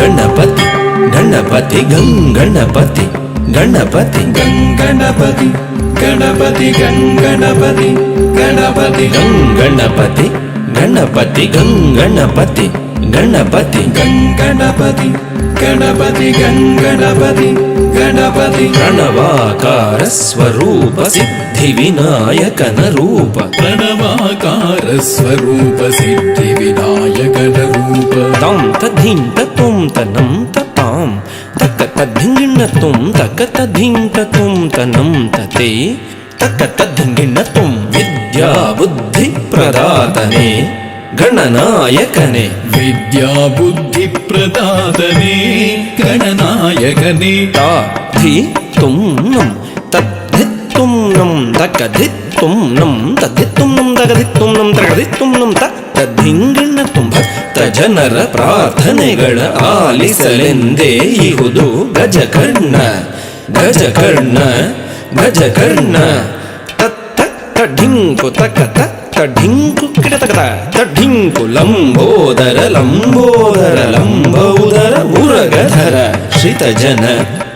ಗಣಪತಿ ಗಣಪತಿ ಗಣಪತಿ ಗಣಪತಿ ಗಣಪತಿ ಗಣಪತಿ ಗಣಪತಿ ಗಣಪತಿ ಗಣಪತಿ ಗಣಪತಿ ಗಣಪತಿ ಗಣಪತಿ ಗಣಪತಿ ಗಣಪತಿ ಗಣಪತಿ ಗಣಪತಿ ಪ್ರಣವಾಕಾರ ಸ್ವರೂಪ ಸಿದ್ಧಿ ವಿನಾಯಕನ ರೂಪ ಪ್ರಣವಾಕಾರ ಸ್ವರೂಪ ಸಿದ್ಧಿ ವಿನಾಯಕನ ರೂಪ ತಾಂ ತದ್ಧಿಂ ತತುಂ ತನಂ ತತಾಂ ತಕ್ಕ ತದ್ಧಿಂಗಿಣ್ಣ ತುಂ ತಕ್ಕ ತದ್ಧಿಂ ತತುಂ ತನಂ ತತೆ ತಕ್ಕ ತದ್ಧಿಂಗಿಣ್ಣ ತುಂ ವಿದ್ಯಾ ಬುದ್ಧಿ ಪ್ರದಾತನೆ ಗಣನಾಯಕನೆ ವಿದ್ಯಾ ಬುದ್ಧಿ ಪ್ರದಾತನೇ ಗಣನಾಯಕನೇ ತಾ ಧಿ ತುಂ ನಂ ತದ್ಧಿ ತುಂ ನಂ ತಕ್ಕ ಧಿ ತುಂ ನಂ ತದ್ಧಿ ತುಂ ನಂ ತಗಧಿ ತುಂ ನಂ ತಗಧಿ ತುಂ ನಂ ತದ್ಧಿಂಗಿಣ್ಣ ತುಂ ಭಕ್ತ ಜನರ ಪ್ರಾರ್ಥನೆಗಳ ಆಲಿಸಲೆಂದೇ ಇಹುದು ಗಜಕರ್ಣ ಗಜಕರ್ಣ ಗಜಕರ್ಣ ತತ್ತ ಢಿಂಕು ತಕ್ಕ ಢಿಂಕು ಕಿಡತಕತ ತಢಿಂಕು ಲಂಬೋದರ ಲಂಬೋದರ ಲಂಬೌದರ ಮುರಗಧರ ಶ್ರಿತ ಜನ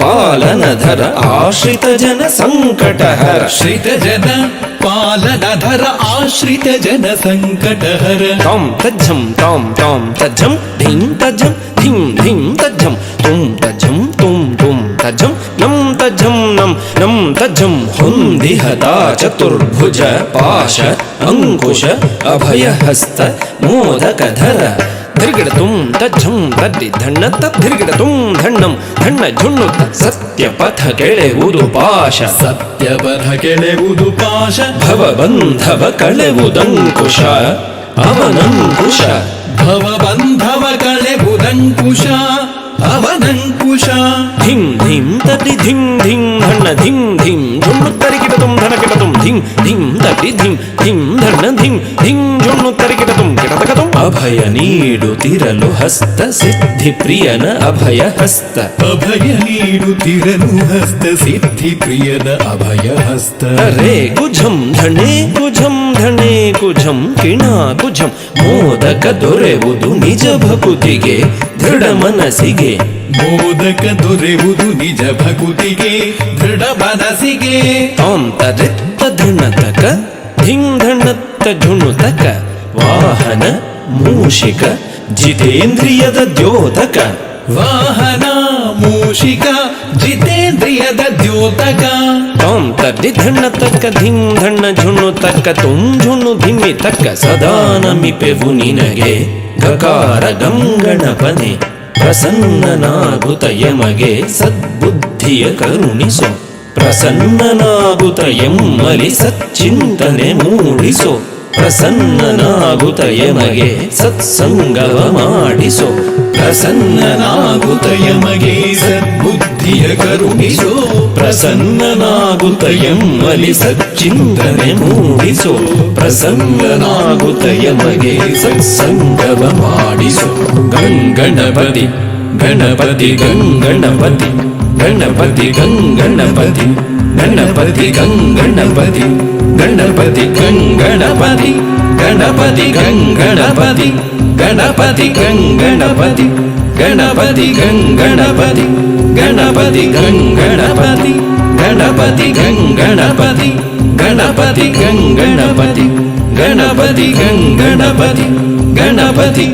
ಪಾಲನಧರ ಆಶ್ರಿತ ಜನ ಸಂಕಟಹರ ಶ್ರಿತ ಜನ ಪಾಲನಧರ ಆಶ್ರಿತ ಜನ ಸಂಕಟಹರ ತಾಂ ತಜ್ಜಂ ತಾಂ ತಾಂ ತಜ್ಜಂ ಧಿಂ ತಜ್ಜಂ ಧಿಂ ಧಿಂ ತಜ್ಜಂ ತುಂ ತಜ್ಜಂ ತುಂ ತುಂ ತಜ್ಜಂ ನಂ ತಜ್ಜಂ ನಂ ನಂ ತಜ್ಜಂ ಹೊಂದಿಹತಾ ಚತುರ್ಭುಜ ಪಾಶ ಅಂಕುಶ ಅಭಯಹಸ್ತ ಮೋದಕಧರ ಧಿರ್ಗಿಡ ತುಂ ತಜ್ಜಂ ತದ್ದಿ ಧಣ್ಣ ತದ್ಧಿರ್ಗಿಡ ತುಂ ಧಣ್ಣಂ ಧಣ್ಣ ಝುಣ್ಣು ಸತ್ಯ ಪಥ ಕೆಳೆವುದು ಪಾಶ ಸತ್ಯವರ ಕೆಳೆವುದು ಪಾಶ ಭವಬಂಧವ ಕಳೆವುದಂಕುಶ ಅವನಂಕುಶ ಭವಬಂಧವ ಕಳೆವುದಂಕುಶ ಅವನಂಕುಶ ಧಿಂ ಧಿಂ ತದ್ದಿ ಧಿಂ ಧಿಂ ಧಣ್ಣ ಧಿಂ ಧಿಂ ಝುಣ್ಣು ತರಿಗಿಡ ತುಂ ಧನ ಕಿಡ ತುಂ ಧಿಂ ಧಿಂ ತದ್ದಿ ಧಿಂ ಧಿಂ ಧಣ್ಣ ಧಿಂ ಧಿಂ ಝುಣ್ಣು ತರಿಗಿಡ ತುಂ ಕಿಡತಕ ತುಂ ಅಭಯ ನೀಡುತ್ತಿರಲು ಹಸ್ತ ಸಿದ್ಧಿ ಪ್ರಿಯನ ಅಭಯ ಹಸ್ತ ಅಭಯ ನೀಡುತ್ತಿರಲು ಹಸ್ತ ಸಿದ್ಧಿ ಪ್ರಿಯನ ಅಭಯ ಹಸ್ತ ರೇ ಕುಜಂ ಧಣೆ ಕುಜಂ ಧಣೆ ಕುಜಂ ಕಿಣ ಕುಜಂ ಮೋದಕ ದೊರೆವುದು ನಿಜ ಭಕುತಿಗೆ ದೃಢ ಮನಸ್ಸಿಗೆ ಮೋದಕ ದೊರೆಯುವುದು ನಿಜ ಭಕುತಿಗೆ ದೃಢ ಮನಸ್ಸಿಗೆ ತಾಂ ತರಿತ್ತ ಧಣತಕ ಧಿಂ ಧಣತ್ತ ಝುಣುತಕ ವಾಹನ ಮೂಷಿಕ ಜಿತೇಂದ್ರಿಯದ ದ್ಯೋತಕ ವಾಹನ ಮೂಷಿಕ ಜಿತೇಂದ್ರಿಯದ ದ್ಯೋತಕ ತಾಂ ತದ್ದಿ ಧಣ್ಣ ತಕ್ಕ ಧಿಂ ಧಣ್ಣ ಝುಣ್ಣು ತಕ್ಕ ತುಂ ಝುಣ್ಣು ಧಿಮ್ಮಿ ತಕ್ಕ ಸದಾ ನಮಿಪೆವು ನಿನಗೆ ಗಕಾರ ಗಂಗಣಪನೆ ಪ್ರಸನ್ನನಾಗುತ್ತ ಯಮಗೆ ಸದ್ಬುದ್ಧಿಯ ಕರುಣಿಸೋ ಪ್ರಸನ್ನನಾಗುತ್ತ ಎಮ್ಮಲಿ ಸಚ್ಚಿಂತನೆ ಮೂಡಿಸೋ ಪ್ರಸನ್ನನಾಗುತ್ತ ಯಮಗೆ ಸತ್ಸಂಗವ ಮಾಡಿಸೋ ಪ್ರಸನ್ನನಾಗುತ್ತ ಯಮಗೆ ಸದ್ಬುದ್ಧಿಯ ಕರುಣಿಸೋ ಪ್ರಸನ್ನನಾಗುತ್ತ ಎಮ್ಮಲಿ ಸಚ್ಚಿಂತನೆ ಮೂಡಿಸೋ ಪ್ರಸನ್ನನಾಗುತ್ತ ಯಮಗೆ ಸತ್ಸಂಗವ ಮಾಡಿಸೋ ಗಂಗಣಪತಿ ಗಣಪತಿ ಗಂಗಣಪತಿ ಗಣಪತಿ ಗಂಗಣಪತಿ ಗಣಪತಿ ಗಂಗಣಪತಿ ಗಣಪತಿ ಗಂಗಣಪತಿ ಗಣಪತಿ ಗಂಗಣಪತಿ ಗಣಪತಿ ಗಂಗಣಪತಿ ಗಣಪತಿ ಗಂಗಣಪತಿ ಗಣಪತಿ ಗಂಗಣಪತಿ ಗಣಪತಿ ಗಂಗಣಪತಿ ಗಣಪತಿ ಗಂಗಣಪತಿ ಗಣಪತಿ ಗಂಗಣಪತಿ ಗಣಪತಿ